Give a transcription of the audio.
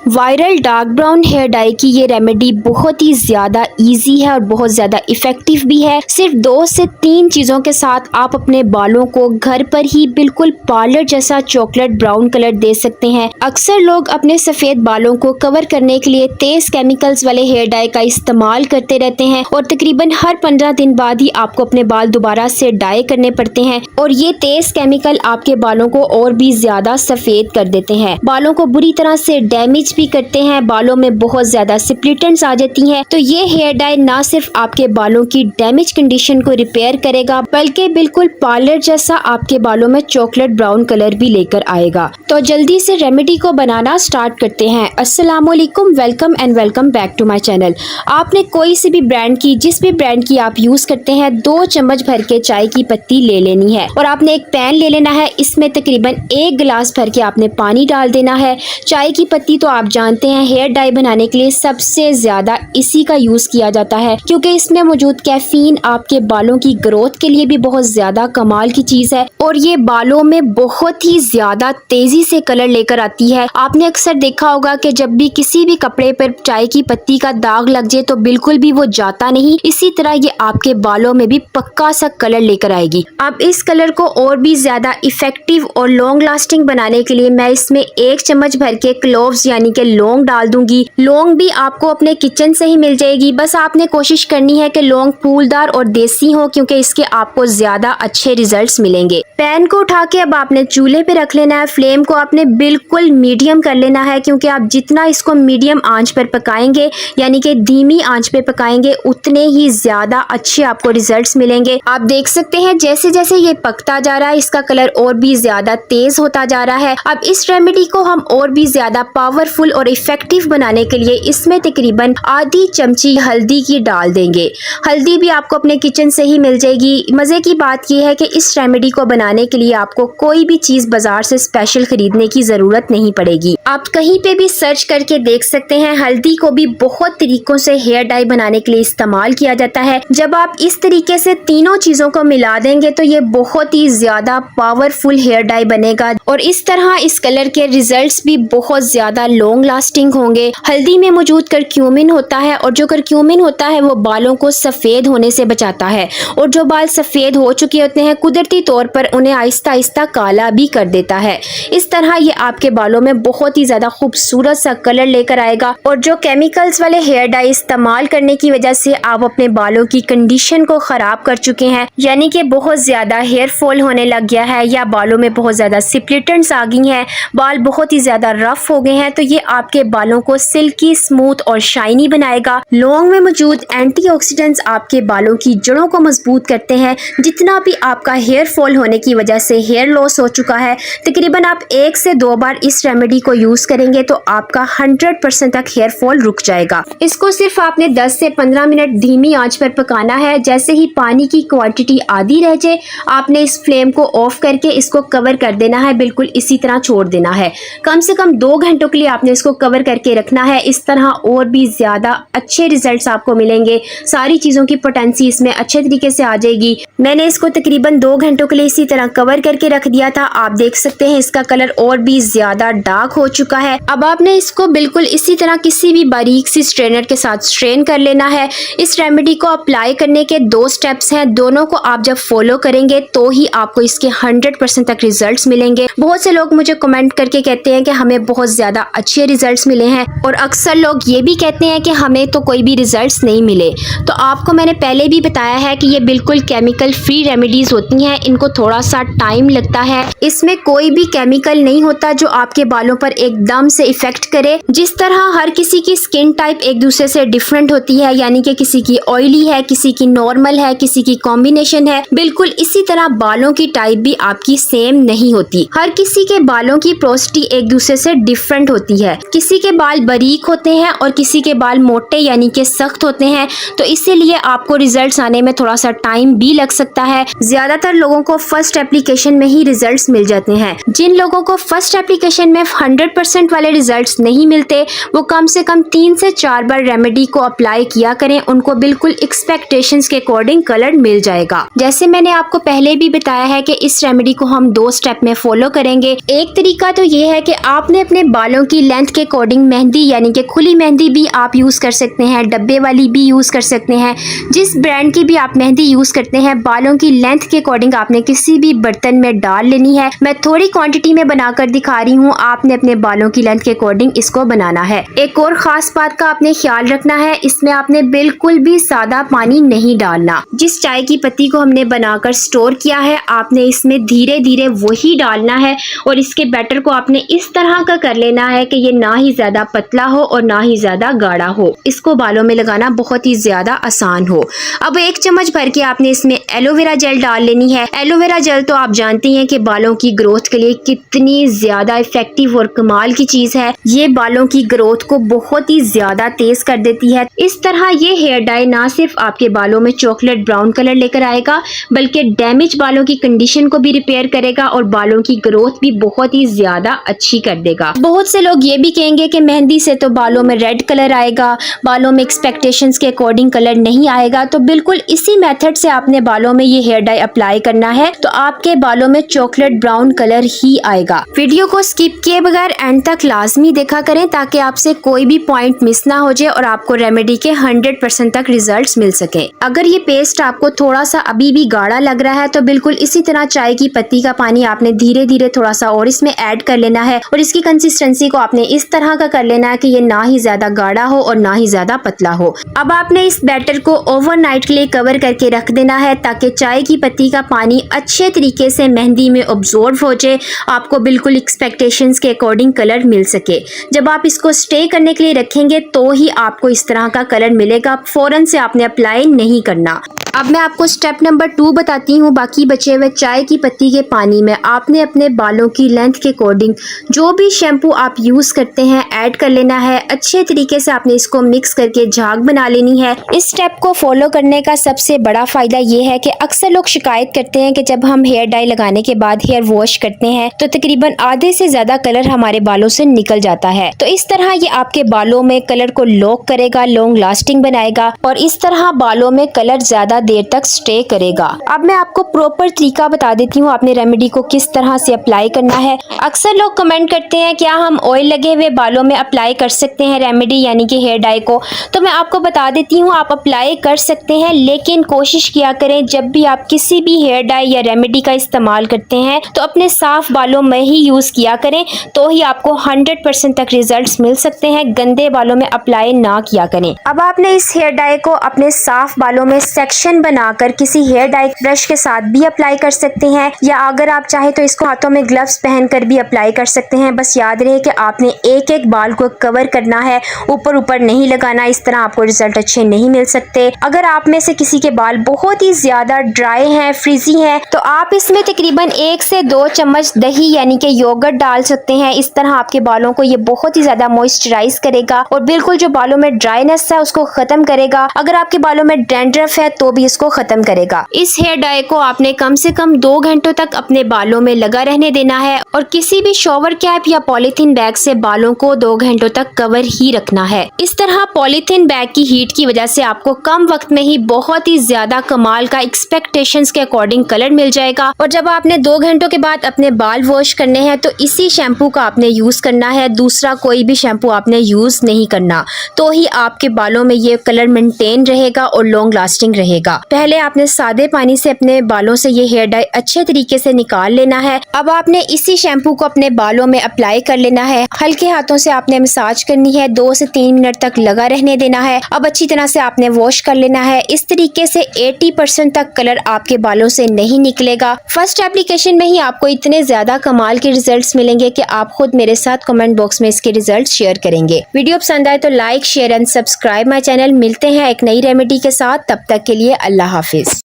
Viral dark brown hair dye की ये remedy बहुत ही ज़्यादा इजी है और बहुत ज़्यादा इफ़ेक्टिव भी है। सिर्फ 2 से 3 चीज़ों के साथ आप अपने बालों को घर पर ही बिल्कुल पार्लर जैसा चॉकलेट ब्राउन कलर दे सकते हैं। अक्सर लोग अपने सफ़ेद बालों को कवर करने के लिए तेज़ केमिकल्स वाले हेयर डाई का इस्तेमाल करते रहते हैं और तकरीबन हर 15 दिन बाद ही आपको अपने बाल दोबारा से डाई करने पड़ते हैं और ये तेज़ केमिकल आपके बालों को और भी ज़्यादा सफ़ेद कर देते हैं, बालों को बुरी तरह से डैमेज भी करते हैं, बालों में बहुत ज्यादा स्प्लिटेंट्स आ जाती हैं। तो ये हेयर डाई ना सिर्फ आपके बालों की डैमेज कंडीशन को रिपेयर करेगा बल्कि बिल्कुल पार्लर जैसा आपके बालों में चॉकलेट ब्राउन कलर भी लेकर आएगा। तो जल्दी से रेमेडी को बनाना स्टार्ट करते हैं। अस्सलाम वालेकुम, welcome and welcome back to my channel. आपने कोई सी भी ब्रांड की, जिस भी ब्रांड की आप यूज करते हैं, 2 चम्मच भर के चाय की पत्ती ले लेनी है और आपने एक पैन ले लेना है। इसमें तकरीबन 1 गिलास भर के आपने पानी डाल देना है। चाय की पत्ती तो आप जानते हैं हेयर डाई बनाने के लिए सबसे ज्यादा इसी का यूज किया जाता है, क्योंकि इसमें मौजूद कैफीन आपके बालों की ग्रोथ के लिए भी बहुत ज्यादा कमाल की चीज है और ये बालों में बहुत ही ज्यादा तेजी से कलर लेकर आती है। आपने अक्सर देखा होगा कि जब भी किसी भी कपड़े पर चाय की पत्ती का दाग लग जाए तो बिल्कुल भी वो जाता नहीं, इसी तरह ये आपके बालों में भी पक्का सा कलर लेकर आएगी। अब इस कलर को और भी ज्यादा इफेक्टिव और लॉन्ग लास्टिंग बनाने के लिए मैं इसमें 1 चम्मच भर के क्लोव्स यानी कि लौंग डाल दूंगी। लौंग भी आपको अपने किचन से ही मिल जाएगी, बस आपने कोशिश करनी है कि लौंग फूलदार और देसी हो, क्योंकि इसके आपको ज्यादा अच्छे रिजल्ट्स मिलेंगे। पैन को उठा के अब आपने चूल्हे पे रख लेना है। फ्लेम को आपने बिल्कुल मीडियम कर लेना है, क्योंकि आप जितना इसको मीडियम आंच पर पकाएंगे यानी कि धीमी आंच पे पकाएंगे उतने ही ज्यादा अच्छे आपको रिजल्ट्स मिलेंगे। आप देख सकते हैं जैसे जैसे ये पकता जा रहा है इसका कलर और भी ज्यादा तेज होता जा रहा है। अब इस रेमेडी को हम और भी ज्यादा पावरफुल और इफेक्टिव बनाने के लिए इसमें तकरीबन आधी चमची हल्दी की डाल देंगे। हल्दी भी आपको अपने किचन से ही मिल जाएगी। मजे की बात यह है कि इस रेमेडी को बनाने के लिए आपको कोई भी चीज बाजार से स्पेशल खरीदने की जरूरत नहीं पड़ेगी। आप कहीं पे भी सर्च करके देख सकते हैं। हल्दी को भी बहुत तरीकों से हेयर डाई बनाने के लिए इस्तेमाल किया जाता है। जब आप इस तरीके से तीनों चीजों को मिला देंगे तो ये बहुत ही ज्यादा पावरफुल हेयर डाई बनेगा और इस तरह इस कलर के रिजल्ट्स भी बहुत ज्यादा लॉन्ग लास्टिंग होंगे। हल्दी में मौजूद करक्यूमिन होता है और जो करक्यूमिन होता है वो बालों को सफेद होने से बचाता है और जो बाल सफेद हो चुके होते हैं कुदरती तौर पर उन्हें आहिस्ता आहिस्ता काला भी कर देता है। इस तरह ये आपके बालों में बहुत ही ज्यादा खूबसूरत सा कलर लेकर आएगा और जो केमिकल्स वाले हेयर डाई इस्तेमाल करने की वजह से आप अपने बालों की कंडीशन को खराब कर चुके हैं, यानी कि बहुत ज्यादा हेयर फॉल होने लग गया है या बालों में बहुत ज्यादा स्प्लिटेंट्स आ गई हैं, बाल बहुत ही ज्यादा रफ हो गए हैं, तो ये आपके बालों को सिल्की, स्मूथ और शाइनी बनाएगा। लौंग में मौजूद एंटीऑक्सीडेंट्स आपके बालों की जड़ों को मजबूत करते हैं। जितना भी आपका हेयर फॉल होने की वजह से हेयर लॉस हो चुका है, तकरीबन आप 1 से 2 बार इस रेमेडी को यूज करेंगे तो आपका 100% तक हेयर फॉल रुक जाएगा। इसको सिर्फ आपने 10 से 15 मिनट धीमी आंच पर पकाना है। जैसे ही पानी की क्वांटिटी आधी रह जाए आपने इस फ्लेम को ऑफ करके इसको कवर कर देना है, बिल्कुल इसी तरह छोड़ देना है। कम से कम 2 घंटों के लिए आपने इसको कवर करके रखना है। इस तरह और भी ज्यादा अच्छे रिजल्ट्स आपको मिलेंगे। सारी चीजों की पोटेंसी इसमें अच्छे तरीके से आ जाएगी। मैंने इसको तकरीबन 2 घंटों के लिए इसी तरह कवर करके रख दिया था। आप देख सकते हैं इसका कलर और भी ज्यादा डार्क हो चुका है। अब आपने इसको बिल्कुल इसी तरह किसी भी बारीक सी स्ट्रेनर के साथ स्ट्रेन कर लेना है। इस रेमेडी को अप्लाई करने के 2 स्टेप्स हैं, दोनों को आप जब फॉलो करेंगे तो ही आपको इसके 100% तक रिजल्ट्स मिलेंगे। बहुत से लोग मुझे कमेंट करके कहते हैं कि हमें बहुत ज्यादा अच्छे रिजल्ट्स मिले हैं और अक्सर लोग ये भी कहते हैं कि हमें तो कोई भी रिजल्ट्स नहीं मिले। तो आपको मैंने पहले भी बताया है कि ये बिल्कुल केमिकल फ्री रेमेडीज होती हैं, इनको थोड़ा सा टाइम लगता है। इसमें कोई भी केमिकल नहीं होता जो आपके बालों पर एकदम से इफेक्ट करे। जिस तरह हर किसी की स्किन टाइप एक दूसरे से डिफरेंट होती है, यानी कि किसी की ऑयली है, किसी की नॉर्मल है, किसी की कॉम्बिनेशन है, बिल्कुल इसी तरह बालों की टाइप भी आपकी सेम नहीं होती। हर किसी के बालों की पोरोसिटी एक दूसरे से डिफरेंट होती है। किसी के बाल बारीक होते हैं और किसी के बाल मोटे यानी कि सख्त होते हैं, तो इसीलिए आपको रिजल्ट्स आने में थोड़ा सा टाइम भी लग सकता है। ज्यादातर लोगों को फर्स्ट एप्लीकेशन में ही रिजल्ट्स मिल जाते हैं। जिन लोगों को फर्स्ट एप्लीकेशन में 100% वाले रिजल्ट्स नहीं मिलते वो कम से कम 3 से 4 बार रेमेडी को अप्लाई किया करें, उनको बिल्कुल एक्सपेक्टेशंस के अकॉर्डिंग कलर मिल जाएगा। जैसे मैंने आपको पहले भी बताया है कि इस रेमेडी को हम 2 स्टेप में फॉलो करेंगे। एक तरीका तो ये है कि आपने अपने बालों की लेंथ के अकॉर्डिंग मेहंदी यानी कि खुली मेहंदी भी आप यूज़ कर सकते हैं, डब्बे वाली भी यूज़ कर सकते हैं। जिस ब्रांड की भी आप मेहंदी यूज़ करते हैं, बालों की लेंथ के अकॉर्डिंग आपने किसी भी बर्तन में डाल लेनी है। मैं थोड़ी क्वांटिटी में बनाकर दिखा रही हूँ, आपने अपने बालों की लेंथ के अकॉर्डिंग इसको बनाना है। एक और ख़ास बात का आपने ख्याल रखना है, इसमें आपने बिल्कुल भी सादा पानी नहीं डालना। जिस चाय की पत्ती को हमने बनाकर स्टोर किया है, आपने इसमें धीरे धीरे वही डालना है और इसके बैटर को आपने इस तरह का कर लेना है कि ये ना ही ज्यादा पतला हो और ना ही ज्यादा गाढ़ा हो। इसको बालों में लगाना बहुत ही ज्यादा आसान हो। अब 1 चम्मच भर के आपने इसमें एलोवेरा जेल डाल लेनी है। एलोवेरा जेल तो आप जानती हैं कि बालों की ग्रोथ के लिए कितनी ज्यादा इफेक्टिव और कमाल की चीज है। ये बालों की ग्रोथ को बहुत ही ज्यादा तेज कर देती है। इस तरह ये हेयर डाई ना सिर्फ आपके बालों में चॉकलेट ब्राउन कलर लेकर आएगा, बल्कि डैमेज बालों की कंडीशन को भी रिपेयर करेगा और बालों की ग्रोथ भी बहुत ही ज्यादा अच्छी कर देगा। बहुत से लोग ये भी कहेंगे कि मेहंदी से तो बालों में रेड कलर आएगा, बालों में एक्सपेक्टेशंस के अकॉर्डिंग कलर नहीं आएगा। तो बिल्कुल इसी मेथड से आपने बालों में ये हेयर डाई अप्लाई करना है, तो आपके बालों में चॉकलेट ब्राउन कलर ही आएगा। वीडियो को स्किप किए बगैर एंड तक लाजमी देखा करें ताकि आपसे कोई भी पॉइंट मिस ना हो जाए और आपको रेमेडी के 100% तक रिजल्ट्स मिल सके। अगर ये पेस्ट आपको थोड़ा सा अभी भी गाढ़ा लग रहा है तो बिल्कुल इसी तरह चाय की पत्ती का पानी आपने धीरे धीरे थोड़ा सा और इसमें ऐड कर लेना है और इसकी कंसिस्टेंसी को आपने इस तरह का कर लेना है कि ये ना ही ज्यादा गाढ़ा हो और ना ही ज्यादा पतला हो। अब आपने इस बैटर को ओवरनाइट के लिए कवर करके रख देना है ताकि चाय की पत्ती का पानी अच्छे तरीके से मेहंदी में ऑब्जॉर्व हो जाए, आपको बिल्कुल एक्सपेक्टेशंस के अकॉर्डिंग कलर मिल सके। जब आप इसको स्टे करने के लिए रखेंगे तो ही आपको इस तरह का कलर मिलेगा, फौरन से आपने अप्लाई नहीं करना। अब मैं आपको स्टेप नंबर 2 बताती हूँ। बाकी बचे हुए चाय की पत्ती के पानी में आपने अपने बालों की लेंथ के अकॉर्डिंग जो भी शैम्पू आप यूज़ करते हैं ऐड कर लेना है। अच्छे तरीके से आपने इसको मिक्स करके झाग बना लेनी है। इस स्टेप को फॉलो करने का सबसे बड़ा फ़ायदा ये है कि अक्सर लोग शिकायत करते हैं कि जब हम हेयर डाई लगाने के बाद हेयर वॉश करते हैं तो तकरीबन आधे से ज़्यादा कलर हमारे बालों से निकल जाता है। तो इस तरह ये आपके बालों में कलर को लॉक करेगा, लॉन्ग लास्टिंग बनाएगा और इस तरह बालों में कलर ज़्यादा देर तक स्टे करेगा। अब मैं आपको प्रॉपर तरीका बता देती हूँ आपने रेमेडी को किस तरह से अप्लाई करना है। अक्सर लोग कमेंट करते हैं क्या हम ऑयल लगे हुए बालों में अप्लाई कर सकते हैं रेमेडी यानी कि हेयर डाई को। तो मैं आपको बता देती हूँ आप अप्लाई कर सकते हैं, लेकिन कोशिश किया करें जब भी आप किसी भी हेयर डाई या रेमेडी का इस्तेमाल करते हैं तो अपने साफ बालों में ही यूज किया करें, तो ही आपको 100% तक रिजल्ट्स मिल सकते हैं। गंदे बालों में अप्लाई ना किया करें। अब आपने इस हेयर डाई को अपने साफ बालों में सेक्शन बनाकर किसी हेयर डाई ब्रश के साथ भी अप्लाई कर सकते हैं, या अगर आप चाहे तो इसको हाथों में ग्लव्स पहनकर भी अप्लाई कर सकते हैं। बस याद रहे कि आपने एक एक बाल को कवर करना है, ऊपर ऊपर नहीं लगाना, इस तरह आपको रिजल्ट अच्छे नहीं मिल सकते। अगर आप में से किसी के बाल बहुत ही ज्यादा ड्राई हैं, फ्रीजी हैं, तो आप इसमें तकरीबन 1 से 2 चम्मच दही यानी कि योगर्ट डाल सकते हैं। इस तरह आपके बालों को ये बहुत ही ज्यादा मॉइस्चराइज करेगा और बिल्कुल जो बालों में ड्राइनेस है उसको खत्म करेगा। अगर आपके बालों में डैंड्रफ है तो भी इसको खत्म करेगा। इस हेयर डाई को आपने कम से कम 2 घंटों तक अपने बालों में लगा रहने देना है और किसी भी शॉवर कैप या पॉलीथीन बैग से बालों को 2 घंटों तक कवर ही रखना है। इस तरह पॉलीथीन बैग की हीट की वजह से आपको कम वक्त में ही बहुत ही ज्यादा कमाल का एक्सपेक्टेशंस के अकॉर्डिंग कलर मिल जाएगा। और जब आपने 2 घंटों के बाद अपने बाल वॉश करने हैं तो इसी शैम्पू का आपने यूज करना है, दूसरा कोई भी शैम्पू आपने यूज नहीं करना, तो ही आपके बालों में ये कलर मेंटेन रहेगा और लॉन्ग लास्टिंग रहेगा। पहले आपने सादे पानी से अपने बालों से ये हेयर डाई अच्छे तरीके से निकाल लेना है। अब आपने इसी शैम्पू को अपने बालों में अप्लाई कर लेना है। हल्के हाथों से आपने मसाज करनी है, 2 से 3 मिनट तक लगा रहने देना है। अब अच्छी तरह से आपने वॉश कर लेना है। इस तरीके से 80% तक कलर आपके बालों से नहीं निकलेगा। फर्स्ट एप्लीकेशन में ही आपको इतने ज्यादा कमाल के रिजल्ट्स मिलेंगे कि आप खुद मेरे साथ कमेंट बॉक्स में इसके रिजल्ट्स शेयर करेंगे। वीडियो पसंद आए तो like, share and subscribe my channel. मिलते हैं एक नई रेमेडी के साथ, तब तक के लिए अल्लाह हाफिज।